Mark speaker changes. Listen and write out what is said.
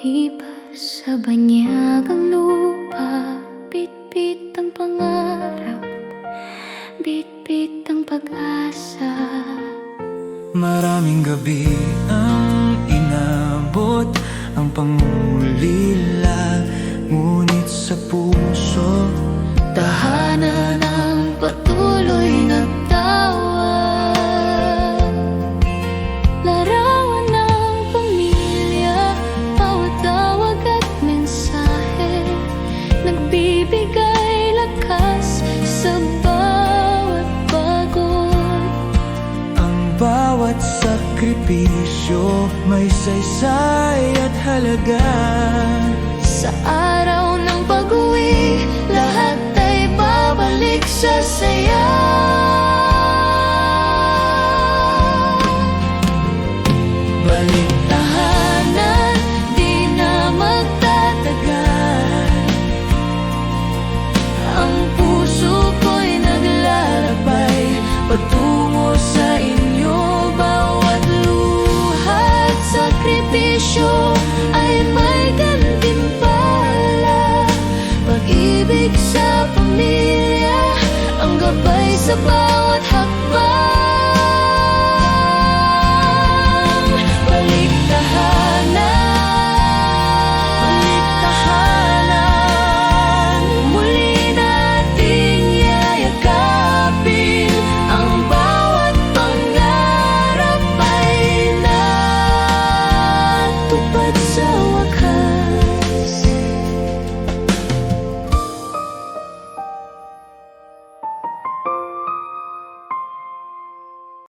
Speaker 1: Lumipas sa banyagang lupa, bitbit ang pangarap, bitbit ang pag-asa.
Speaker 2: Maraming gabi ang inabot ang pangulila, ngunit sa puso
Speaker 1: tahanan ng patuloy nagtawa. Larawan ng pamilya, bawat tawag at mensahe, nagbibigay lakas sa bawat pagod.
Speaker 2: ang bawat sakripisyo may saysay at halaga.
Speaker 1: Sa araw ng pag-uwi, lahat ay babalik sa saya. Balik tahanan, di na magtatagal. Ang puso ko'y naglalakbay patungo sa inyo. Bawat luha't sakripisyo ay may gantimpala. Pag-ibig sa pamilya, ang gabay sa bahay.